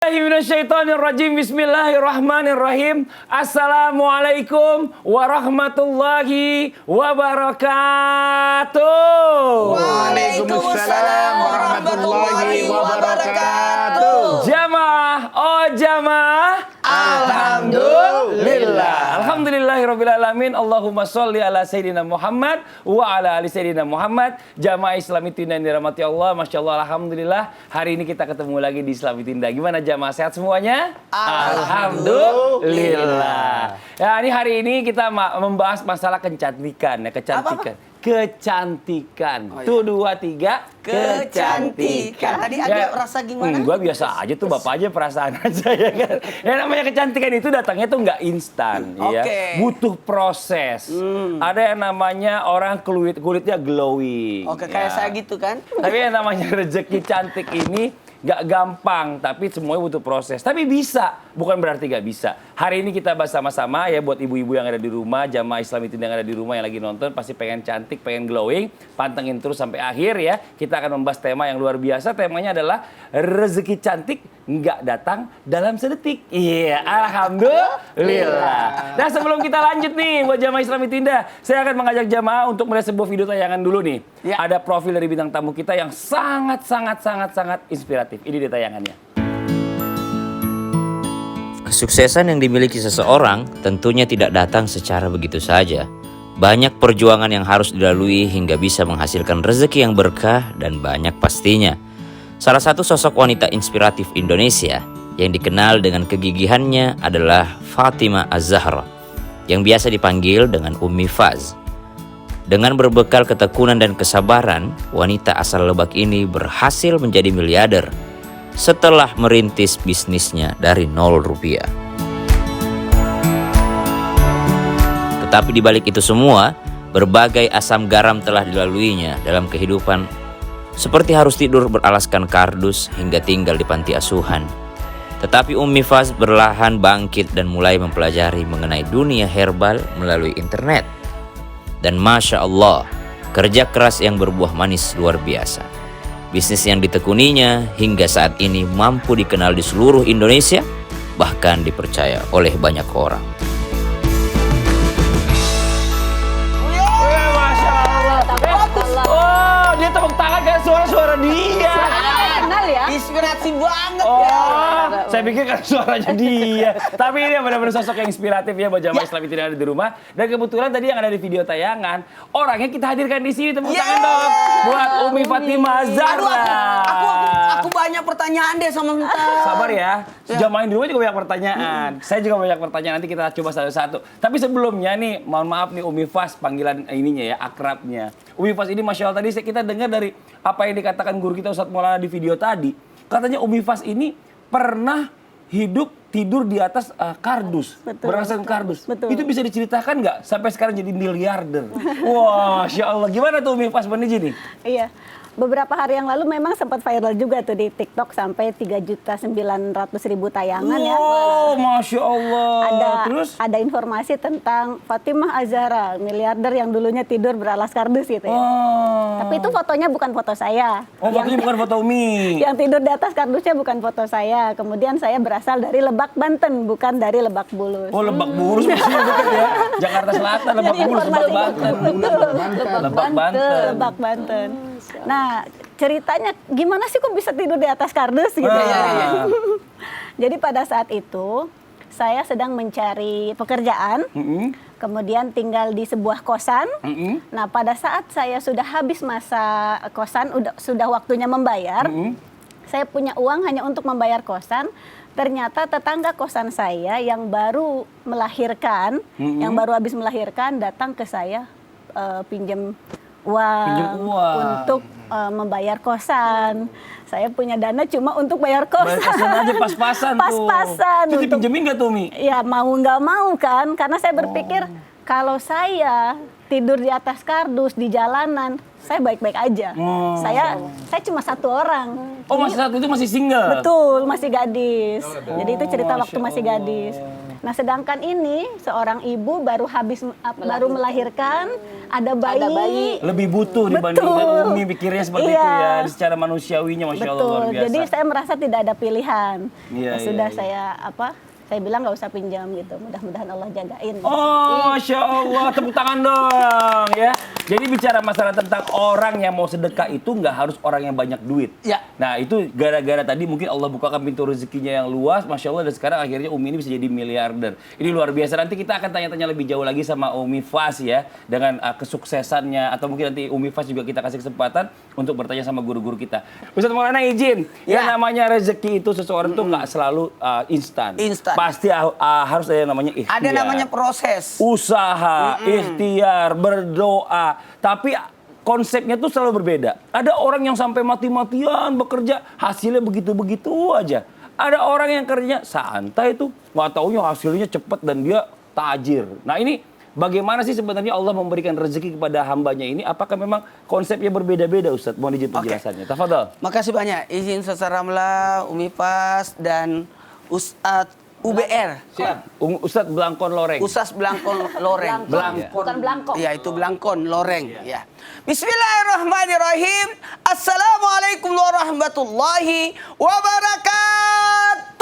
Minasyaitonirrajim. Bismillahirrahmanirrahim. Assalamualaikum warahmatullahi wabarakatuh. Waalaikumsalam warahmatullahi wabarakatuh. Jamaah, oh jamaah, alhamdulillah. Alhamdulillahirrabbilalamin. Allahumma sholli ala Sayyidina Muhammad wa ala ali Sayyidina Muhammad. Jamaah Islami Tinda yang dirahmati Allah. Masya Allah, alhamdulillah. Hari ini kita ketemu lagi di Islami Tinda. Gimana jamaah, sehat semuanya? Alhamdulillah. Ya, hari ini kita membahas masalah kecantikan. Ya, kecantikan. Kecantikan. Oh, iya. Tuh 2, 3. Kecantikan. Tadi agak rasa gimana? Gua biasa aja tuh, bapak aja perasaan aja ya kan. Ya namanya kecantikan itu datangnya tuh nggak instan, ya. Butuh proses. Ada yang namanya orang kulitnya glowing. Oke, kayak saya gitu kan? Tapi yang namanya rezeki cantik ini nggak gampang, tapi semuanya butuh proses. Tapi bisa, bukan berarti nggak bisa. Hari ini kita bahas sama-sama ya, buat ibu-ibu yang ada di rumah, jamaah Islami Tinda yang ada di rumah yang lagi nonton, pasti pengen cantik, pengen glowing, pantengin terus sampai akhir ya. Kita akan membahas tema yang luar biasa. Temanya adalah rezeki cantik nggak datang dalam sedetik. Iya, alhamdulillah. Nah, sebelum kita lanjut nih buat jamaah Islami Tinda, saya akan mengajak jamaah untuk melihat sebuah video tayangan dulu nih. Ya. Ada profil dari bintang tamu kita yang sangat inspiratif. Ini dia tayangannya. Kesuksesan yang dimiliki seseorang tentunya tidak datang secara begitu saja. Banyak perjuangan yang harus dilalui hingga bisa menghasilkan rezeki yang berkah dan banyak pastinya. Salah satu sosok wanita inspiratif Indonesia yang dikenal dengan kegigihannya adalah Fatimah Az-Zahra, yang biasa dipanggil dengan Ummi Faz. Dengan berbekal ketekunan dan kesabaran, wanita asal Lebak ini berhasil menjadi miliarder setelah merintis bisnisnya dari 0 rupiah. Tetapi di balik itu semua, berbagai asam garam telah dilaluinya dalam kehidupan, seperti harus tidur beralaskan kardus hingga tinggal di panti asuhan. Tetapi Ummi Faz berlahan bangkit dan mulai mempelajari mengenai dunia herbal melalui internet. Dan Masya Allah, kerja keras yang berbuah manis luar biasa. Bisnis yang ditekuninya hingga saat ini mampu dikenal di seluruh Indonesia, bahkan dipercaya oleh banyak orang. Masya Allah. Oh, dia tepuk tangan kayak suara-suara dia. Kenal ya? Inspirasi banget Oh, ya. saya pikir kan suaranya dia. Tapi ini benar-benar sosok yang inspiratif ya buat jamaah Islami Tinda yang ada di rumah. Dan kebetulan tadi yang ada di video tayangan, orangnya kita hadirkan di sini. Tepuk tangan dong buat Ummi Fatimah Az-Zahra. Aku banyak pertanyaan deh sama Minta. Sabar ya. Jamaah di rumah juga banyak pertanyaan. Saya juga banyak pertanyaan, nanti kita coba satu-satu. Tapi sebelumnya nih, mohon maaf nih Ummi Faz, panggilan ininya ya, akrabnya. Ummi Faz ini Masya Allah, tadi kita dengar dari apa yang dikatakan guru kita Ustadz Maulana di video tadi. Katanya Ummi Faz ini pernah tidur di atas kardus, berdasarkan kardus. Betul. Itu bisa diceritakan nggak sampai sekarang jadi miliarder? Wah, Masya Allah. Gimana tuh Ummi Faz Baniji nih? Iya. Beberapa hari yang lalu memang sempat viral juga tuh di TikTok sampai 3.900.000 tayangan ya. Wow, Masya Allah. Ada informasi tentang Fatimah Az-Zahra, miliarder yang dulunya tidur beralas kardus gitu ya. Oh. Tapi itu fotonya bukan foto saya. Oh, fotonya bukan foto Umi. Yang tidur di atas kardusnya bukan foto saya. Kemudian saya berasal dari Lebak, Banten, bukan dari Lebak Bulus. Oh, Lebak Bulus maksudnya bukan ya? Jakarta Selatan, Lebak Bulus, Lebak Banten. Lebak Banten. Nah, ceritanya gimana sih kok bisa tidur di atas kardus gitu ya. Jadi pada saat itu saya sedang mencari pekerjaan, kemudian tinggal di sebuah kosan. Nah, pada saat saya sudah habis masa kosan, sudah waktunya membayar, saya punya uang hanya untuk membayar kosan. Ternyata tetangga kosan saya yang baru melahirkan, yang baru habis melahirkan datang ke saya pinjam uang untuk membayar kosan. Saya punya dana cuma untuk bayar kosan. Bayar kosan aja pas-pasan tuh. Pas-pasan. Itu dipinjemin nggak tuh, Mi? Ya mau nggak mau kan, karena saya berpikir kalau saya tidur di atas kardus di jalanan, saya baik-baik aja. Saya cuma satu orang. Oh, masih saat itu masih single? Betul, masih gadis. Jadi itu cerita waktu masih gadis. Nah, sedangkan ini seorang ibu baru melahirkan, ada bayi. Lebih butuh dibandingkan Betul. Umi pikirnya seperti itu Iya. ya. Secara manusiawinya Masya Allah Betul. luar biasa. Jadi saya merasa tidak ada pilihan. Iya, Ya iya, sudah iya. saya bilang nggak usah pinjam gitu. Mudah-mudahan Allah jagain. Oh, Masya Allah, tepuk tangan dong ya. Jadi bicara masalah tentang orang yang mau sedekah itu nggak harus orang yang banyak duit. Ya. Nah itu gara-gara tadi mungkin Allah bukakan pintu rezekinya yang luas, Masya Allah, dan sekarang akhirnya Umi ini bisa jadi miliarder. Ini luar biasa. Nanti kita akan tanya-tanya lebih jauh lagi sama Umi Fas ya, dengan kesuksesannya, atau mungkin nanti Umi Fas juga kita kasih kesempatan untuk bertanya sama guru-guru kita. Ustaz Maulana izin, ya namanya rezeki itu seseorang tuh nggak selalu instan. Instan. Pasti harus ada yang namanya ikhtiar. Ada namanya proses. Usaha, ikhtiar, berdoa. Tapi konsepnya tuh selalu berbeda. Ada orang yang sampai mati-matian bekerja, hasilnya begitu-begitu aja. Ada orang yang kerjanya santai tuh, nggak taunya hasilnya cepat dan dia tajir. Nah ini bagaimana sih sebenarnya Allah memberikan rezeki kepada hambanya ini? Apakah memang konsepnya berbeda-beda, Ustadz? Mohon izin penjelasannya. Tafadhol. Makasih banyak. Izin Ustaz Ramla, Umi Fas, dan Ustadz UBR. Siap. Ustadz Blangkon Loreng. Ustaz Blangkon Loreng. Bukan belangkong. Ya, itu Blangkon Loreng. Ya. Bismillahirrahmanirrahim. Assalamualaikum warahmatullahi wabarakatuh.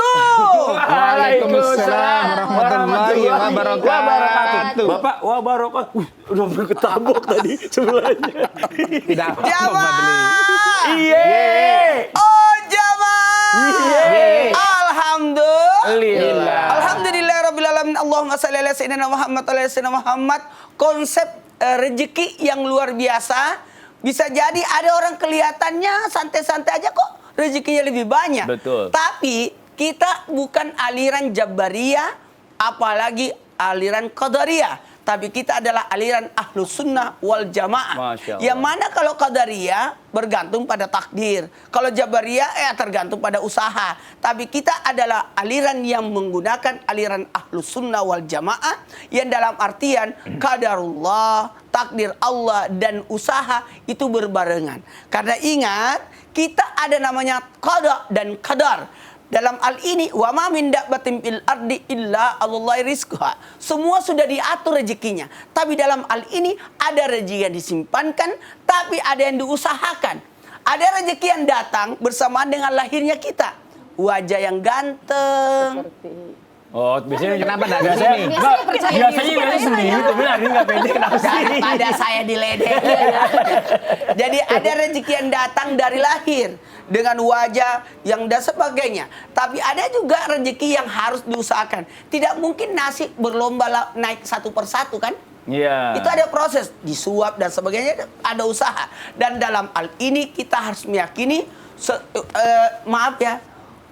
Waalaikumsalam warahmatullahi wabarakatuh. Bapak, wabarakatuh. Udah berketabok tadi sebelahnya. Tidak apa-apa, Jamaah. Iya. Oh jamaah. Iya. Alhamdulillah. Alhamdulillahirrabbilalamin. Allahumma salli ala sayyidina Muhammad wa ala sayyidina Muhammad. Konsep rezeki yang luar biasa. Bisa jadi ada orang kelihatannya santai-santai aja kok, rezekinya lebih banyak. Betul. Tapi kita bukan aliran Jabariyah, apalagi aliran Qadariyah. Tapi kita adalah aliran Ahlus Sunnah wal Jamaah. Masya Allah. Yang mana kalau Qadariyah bergantung pada takdir. Kalau Jabariyah tergantung pada usaha. Tapi kita adalah aliran yang menggunakan aliran Ahlus Sunnah wal Jamaah. Yang dalam artian qadarullah, takdir Allah dan usaha itu berbarengan. Karena ingat, kita ada namanya qada dan qadar. Dalam hal ini, wa ma min dabbatin fil ardi illa Allahi rizquha. Semua sudah diatur rezekinya. Tapi dalam hal ini ada rezeki yang disimpankan, tapi ada yang diusahakan. Ada rezeki yang datang bersamaan dengan lahirnya kita. Wajah yang ganteng. Oh, biasanya Kenapa nggak biasanya, kesini? biasanya sendiri, tapi hari ini nggak pede kenapa sih? Daripada saya diledekin. Jadi ada rezeki yang datang dari lahir dengan wajah yang dan sebagainya. Tapi ada juga rezeki yang harus diusahakan. Tidak mungkin nasi berlomba naik satu persatu kan? Iya. Itu ada proses, disuap dan sebagainya, ada usaha. Dan dalam hal ini kita harus meyakini, maaf ya,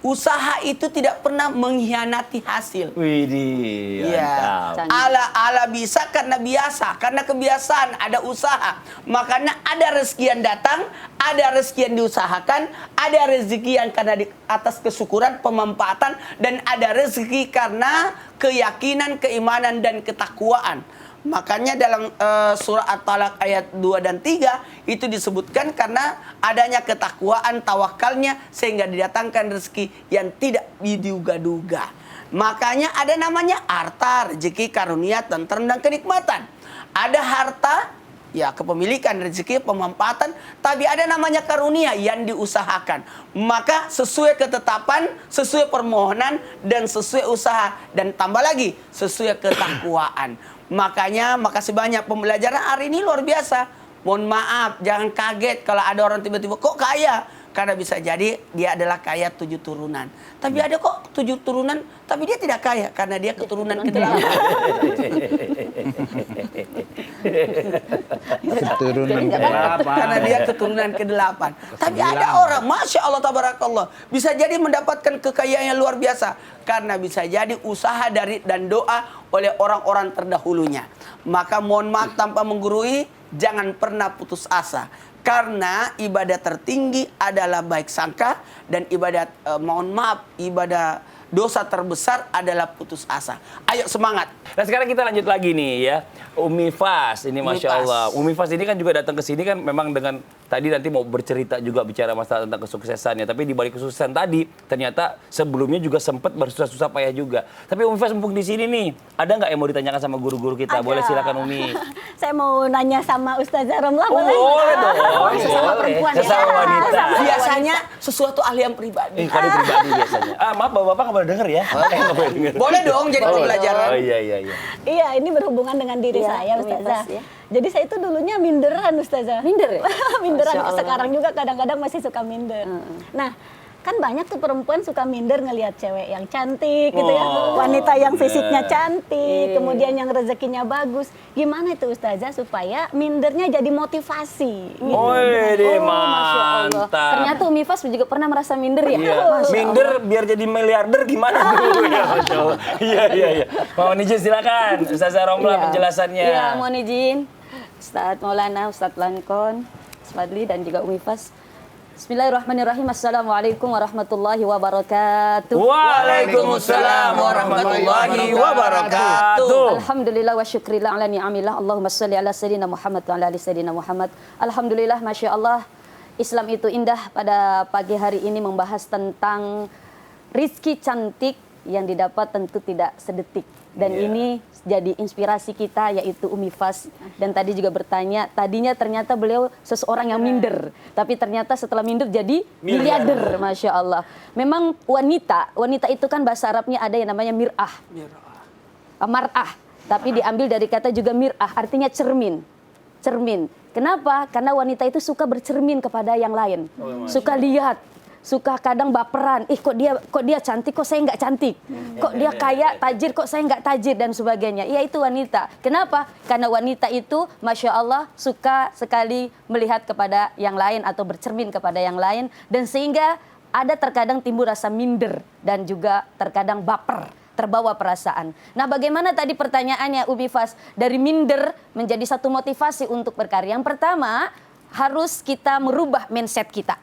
usaha itu tidak pernah mengkhianati hasil. Widih, Iya. mantap. Ala bisa karena biasa, karena kebiasaan ada usaha. Makanya ada rezeki yang datang, ada rezeki yang diusahakan, ada rezeki yang karena di atas kesyukuran, pemanfaatan, dan ada rezeki karena keyakinan, keimanan dan ketakwaan. Makanya dalam surah At-Talaq ayat 2 dan 3 itu disebutkan karena adanya ketakwaan, tawakalnya sehingga didatangkan rezeki yang tidak diduga-duga. Makanya ada namanya harta, rezeki, karunia, tentrem dan kenikmatan. Ada harta, ya kepemilikan, rezeki, pemanfaatan, tapi ada namanya karunia yang diusahakan. Maka sesuai ketetapan, sesuai permohonan dan sesuai usaha, dan tambah lagi sesuai ketakwaan. Makanya makasih banyak, pembelajaran hari ini luar biasa. Mohon maaf, jangan kaget kalau ada orang tiba-tiba kok kaya. Karena bisa jadi dia adalah kaya 7 turunan. Tapi ada kok 7 turunan, tapi dia tidak kaya karena dia keturunan ke-8. Keturunan ke-8. Karena dia keturunan ke-8. Tapi ada orang, Masya Allah, tabarakallah, bisa jadi mendapatkan kekayaan yang luar biasa. Karena bisa jadi usaha dari dan doa oleh orang-orang terdahulunya. Maka mohon maaf tanpa menggurui, jangan pernah putus asa. Karena ibadah tertinggi adalah baik sangka, dan ibadah, mohon maaf, ibadah dosa terbesar adalah putus asa. Ayo semangat. Nah sekarang kita lanjut lagi nih ya. Umi Fas ini Umi Masya Fas. Allah. Umi Fas ini kan juga datang ke sini kan memang dengan tadi nanti mau bercerita juga bicara masalah tentang kesuksesannya. Tapi di balik kesuksesan tadi ternyata sebelumnya juga sempat bersusah-susah payah juga. Tapi Umi Fas mumpung di sini nih, ada nggak yang mau ditanyakan sama guru-guru kita? Ada. Boleh silakan Umi. Saya mau nanya sama Ustazah Romlah, boleh? Boleh dong. Sesama Boleh. perempuan ya. Sesama wanita. Biasanya sesuatu hal yang pribadi. Kali pribadi biasanya. Maaf bapak-bapak nggak boleh denger ya. Nggak boleh denger. Boleh dong jadi pembelajaran. Oh iya. Iya, ini berhubungan dengan diri Iya, saya, Umi Ustazah. Fas, ya. Jadi saya itu dulunya minderan, Ustazah. Minder ya? Minderan. Masya Allah. Sekarang juga kadang-kadang masih suka minder. Nah, kan banyak tuh perempuan suka minder ngelihat cewek yang cantik gitu ya. Wanita yang fisiknya cantik, kemudian yang rezekinya bagus. Gimana itu Ustazah supaya mindernya jadi motivasi? Gitu. Oh, deh, Masya Allah. mantap. Ternyata Umi Fas juga pernah merasa minder ya? Iya. Masya Minder biar jadi miliarder gimana dulu ya, Masya Allah. Iya. Mohon izin silakan, Ustazah Romlah Iya. penjelasannya. Iya, mohon izin. Ustadz Maulana, Ustadz Lankon, Ustadz Fadli, dan juga Umi Fas. Bismillahirrahmanirrahim. Assalamualaikum warahmatullahi wabarakatuh. Waalaikumsalam warahmatullahi wabarakatuh. Alhamdulillah wa syukrillah ala ni'amillah. Allahumma salli ala sayyidina Muhammad wa ala ali sayyidina Muhammad. Alhamdulillah, Masya Allah. Islam itu indah. Pada pagi hari ini membahas tentang rizki cantik yang didapat tentu tidak sedetik. Dan ini jadi inspirasi kita, yaitu Umi Fas. Dan tadi juga bertanya, tadinya ternyata beliau seseorang yang minder. Tapi ternyata setelah minder jadi miliarder, Masya Allah. Memang wanita itu kan bahasa Arabnya ada yang namanya mir'ah. Mar'ah. Tapi diambil dari kata juga mir'ah, artinya cermin. Kenapa? Karena wanita itu suka bercermin kepada yang lain. Suka lihat. Suka kadang baperan, kok dia cantik, kok saya nggak cantik, kok dia kaya, tajir, kok saya nggak tajir, dan sebagainya. Ya itu wanita. Kenapa? Karena wanita itu, Masya Allah, suka sekali melihat kepada yang lain atau bercermin kepada yang lain, dan sehingga ada terkadang timbul rasa minder dan juga terkadang baper, terbawa perasaan. Nah, bagaimana tadi pertanyaannya Umi Fas, dari minder menjadi satu motivasi untuk berkarya? Yang pertama, harus kita merubah mindset kita.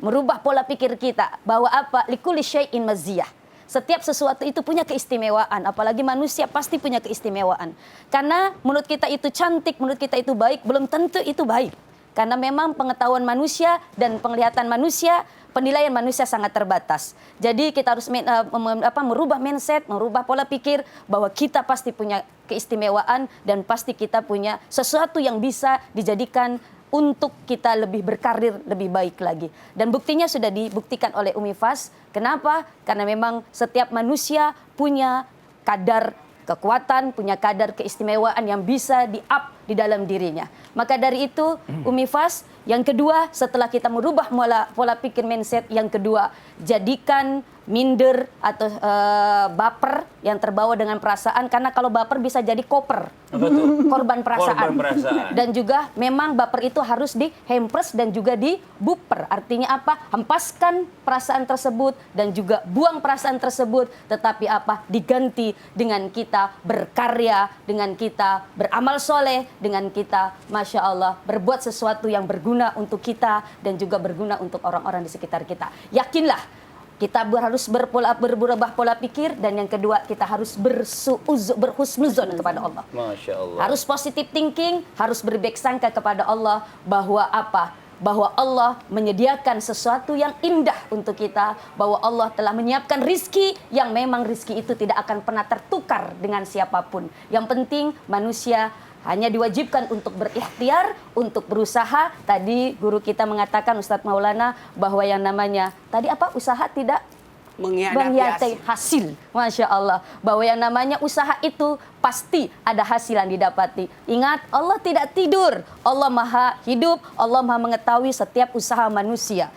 Merubah pola pikir kita bahwa apa? Likulli syai'in maziyah. Setiap sesuatu itu punya keistimewaan, apalagi manusia pasti punya keistimewaan. Karena menurut kita itu cantik, menurut kita itu baik, belum tentu itu baik. Karena memang pengetahuan manusia dan penglihatan manusia, penilaian manusia sangat terbatas. Jadi kita harus merubah mindset, merubah pola pikir bahwa kita pasti punya keistimewaan dan pasti kita punya sesuatu yang bisa dijadikan untuk kita lebih berkarir lebih baik lagi. Dan buktinya sudah dibuktikan oleh Umi Fas. Kenapa? Karena memang setiap manusia punya kadar kekuatan, punya kadar keistimewaan yang bisa di-up di dalam dirinya. Maka dari itu, Umi Fas, yang kedua, setelah kita merubah pola pikir mindset, yang kedua, jadikan minder atau baper yang terbawa dengan perasaan, karena kalau baper bisa jadi koper, korban perasaan. Dan juga memang baper itu harus dihempres dan juga dibuper. Artinya apa? Hempaskan perasaan tersebut dan juga buang perasaan tersebut, tetapi apa? Diganti dengan kita berkarya, dengan kita beramal soleh, dengan kita, Masya Allah, berbuat sesuatu yang berguna untuk kita dan juga berguna untuk orang-orang di sekitar kita. Yakinlah, kita harus berubah pola pikir, dan yang kedua kita harus berhusnuzon kepada Allah. Masya Allah. Harus positive thinking, harus berbaik sangka kepada Allah bahwa apa? Bahwa Allah menyediakan sesuatu yang indah untuk kita, bahwa Allah telah menyiapkan rizki yang memang rizki itu tidak akan pernah tertukar dengan siapapun. Yang penting manusia hanya diwajibkan untuk berikhtiar, untuk berusaha. Tadi guru kita mengatakan, Ustadz Maulana, bahwa yang namanya, tadi apa? Usaha tidak mengkhianati hasil. Masya Allah. Bahwa yang namanya usaha itu pasti ada hasil yang didapati. Ingat, Allah tidak tidur. Allah Maha hidup, Allah Maha mengetahui setiap usaha manusia.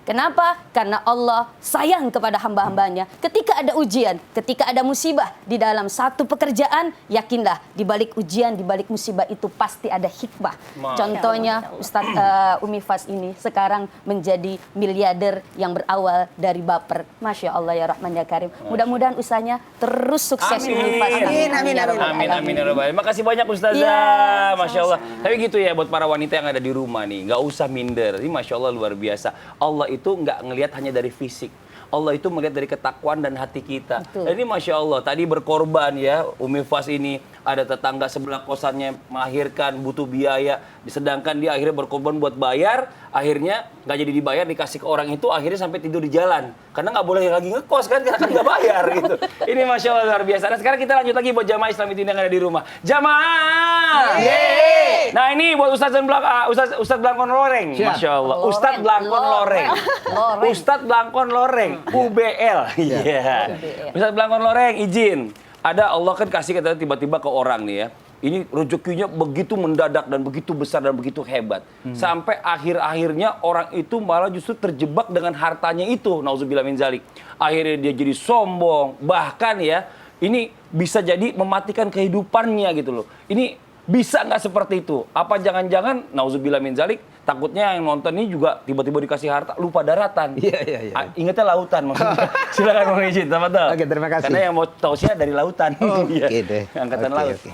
Kenapa? Karena Allah sayang kepada hamba-hambanya. Ketika ada ujian, ketika ada musibah di dalam satu pekerjaan, yakinlah di balik ujian, di balik musibah itu pasti ada hikmah. Contohnya Ustadz Umi Fas ini sekarang menjadi miliarder yang berawal dari baper. Masya Allah ya Rahman ya Karim. Mudah-mudahan usahanya terus sukses Umi Fas. Amin. Makasih banyak Ustazah. Ya, Masya Allah. Tapi gitu ya buat para wanita yang ada di rumah nih, nggak usah minder. Ini Masya Allah luar biasa. Allah itu nggak ngelihat hanya dari fisik. Allah itu melihat dari ketakwaan dan hati kita. Betul. Dan ini Masya Allah, tadi berkorban ya, Umi Fas ini ada tetangga sebelah kosannya melahirkan, butuh biaya, sedangkan dia akhirnya berkorban buat bayar, akhirnya nggak jadi dibayar, dikasih ke orang itu, akhirnya sampai tidur di jalan. Karena nggak boleh lagi ngekos kan, karena nggak bayar gitu. Ini Masya Allah luar biasa. Nah sekarang kita lanjut lagi buat jamaah Islam itu yang ada di rumah. Jamaah! Yeay! Nah ini buat Ustadz Blangkon Loreng, Siap. Masya Allah. Ustadz Blangkon Loreng. Loreng. Ustadz Blangkon Loreng, UBL. Iya. Ustadz Blangkon Loreng, izin. Ada Allah kan kasih kita tiba-tiba ke orang nih ya. Ini rezekinya begitu mendadak dan begitu besar dan begitu hebat. Sampai akhir-akhirnya orang itu malah justru terjebak dengan hartanya itu. Nauzubillah min zalik. Akhirnya dia jadi sombong. Bahkan ya, ini bisa jadi mematikan kehidupannya gitu loh. Ini bisa nggak seperti itu? Apa jangan-jangan, nauzubillah min zalik, takutnya yang nonton ini juga tiba-tiba dikasih harta, lupa daratan. Iya. Ingatnya lautan maksudnya. Silakan Bang Ijin, tafadhol. Oke, terima kasih. Karena yang mau tausiah dari lautan. Oh, Iya. gitu. Angkatan Oke, laut. oke.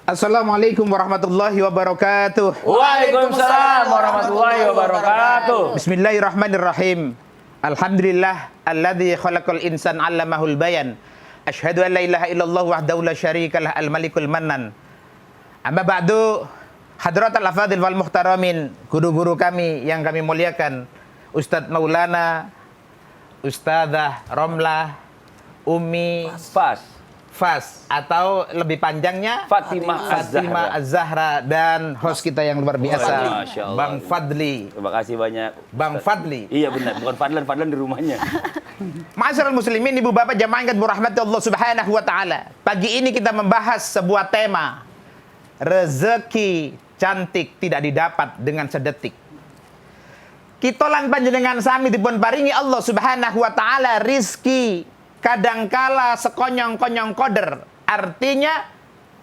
Assalamualaikum warahmatullahi wabarakatuh. Waalaikumsalam warahmatullahi wabarakatuh. Bismillahirrahmanirrahim. Alhamdulillah alladzi khalaqal insan 'allamahul bayan. Asyhadu an la ilaha illallah wahdahu la syarikalah al-malikul mannan. Amma ba'du, hadratal afadil wal muhtaramin, guru-guru kami yang kami muliakan, Ustadz Maulana, Ustadzah Romlah, Umi Fas, atau lebih panjangnya Fatimah Az-Zahra, dan host kita yang luar biasa, Masya Allah. Bang Fadli. Terima kasih banyak. Bang Fadli. Iya benar, bukan Fadlan di rumahnya. Ma'asyiral muslimin, ibu bapak jamaah yang dirahmati Allah Subhanahu wa taala. Pagi ini kita membahas sebuah tema. Rezeki cantik tidak didapat dengan sedetik. Kitolan panjenengan sami dipun paringi Allah Subhanahu wa taala rizki kadangkala sekonyong-konyong koder. Artinya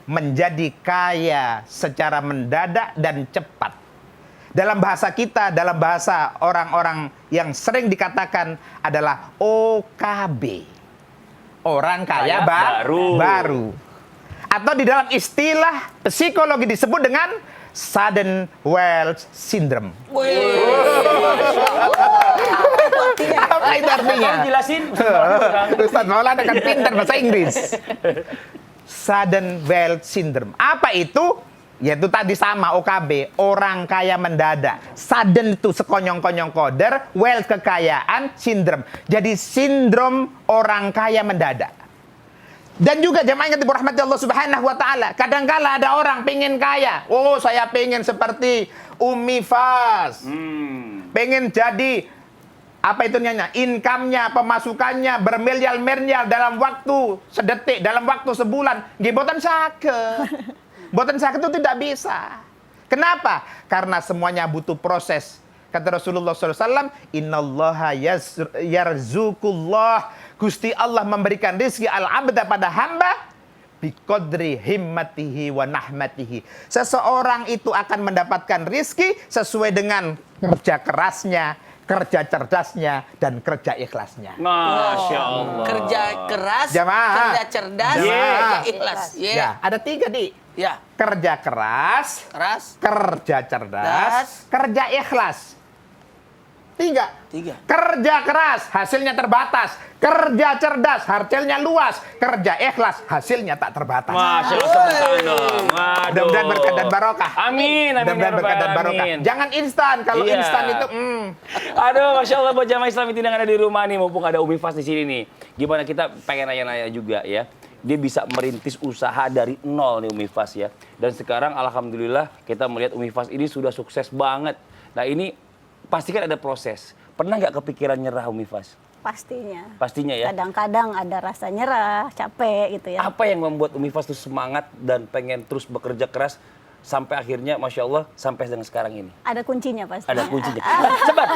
menjadi kaya secara mendadak dan cepat. Dalam bahasa kita, dalam bahasa orang-orang yang sering dikatakan adalah OKB. Orang kaya baru. Atau di dalam istilah psikologi disebut dengan sudden wealth syndrome. Apa itu artinya? Kamu jelasin. Ustaz Maulana kan pintar bahasa Inggris. Sudden wealth syndrome. Apa itu? Yaitu tadi sama OKB, orang kaya mendadak. Sudden itu sekonyong-konyong koder, wealth kekayaan, syndrome. Jadi sindrom orang kaya mendadak. Dan juga jamaah yang dirahmati Allah Subhanahu wa taala, kadangkala ada orang pengen kaya. Oh, saya pengen seperti Umi Fas. Pengen jadi apa itu nyanyi? Income-nya, pemasukannya bermiliar-miliar dalam waktu sedetik, dalam waktu sebulan. Nggih boten saged. Boten saged itu tidak bisa. Kenapa? Karena semuanya butuh proses. Kata Rasulullah SAW, Innallaha yarzuqullah. Gusti Allah memberikan rizki al-abda pada hamba biqadri himmatihi wa nahmatihi. Seseorang itu akan mendapatkan rizki sesuai dengan kerja kerasnya, kerja cerdasnya, dan kerja ikhlasnya. Masya Allah. Kerja keras, Jamaah. kerja cerdas, Jamaah. kerja ikhlas. Ya, ada 3 di. Ya. Kerja keras, Keras. kerja cerdas, kerja ikhlas. 3. Kerja keras, hasilnya terbatas. Kerja cerdas, hasilnya luas. Kerja ikhlas, hasilnya tak terbatas. Masya Allah, sebentar dong. Mudah-mudahan berkah dan barokah. Amin, amin. Mudah-mudahan berkah dan barokah. Amin. Jangan instan. Kalau Iya. instan itu, Aduh, Masya Allah buat jamaah Islam itu yang ada di rumah nih, mumpung ada Umi Fas di sini nih. Gimana kita pengen nanya-nanya juga ya. Dia bisa merintis usaha dari nol nih Umi Fas ya. Dan sekarang Alhamdulillah kita melihat Umi Fas ini sudah sukses banget. Nah ini pasti kan ada proses. Pernah nggak kepikiran nyerah Umi Fas? Pastinya. Pastinya ya. Kadang-kadang ada rasa nyerah, capek gitu ya. Apa yang membuat Umi Fas tuh semangat dan pengen terus bekerja keras sampai akhirnya Masya Allah sampai dengan sekarang ini? Ada kuncinya pastinya. Ada kuncinya.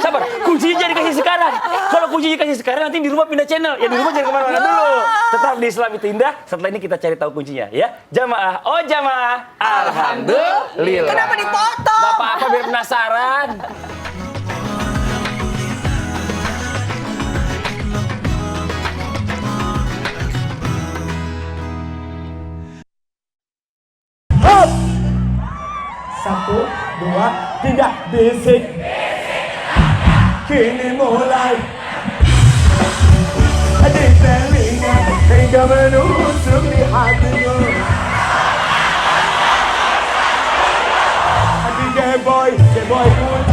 Sabar. Kuncinya jangan dikasih sekarang. Kalau kuncinya dikasih sekarang nanti di rumah pindah channel. Ya di rumah jangan kemana-mana dulu. Tetap di Islam itu indah. Setelah ini kita cari tahu kuncinya ya. Jamaah. Oh jamaah. Alhamdulillah. Kenapa dipotong? Gak apa-apa biar penasaran. Satu, dua, tiga, bisik. Kini mulai telinga hingga menusuk di hatimu. Adik gay boy pun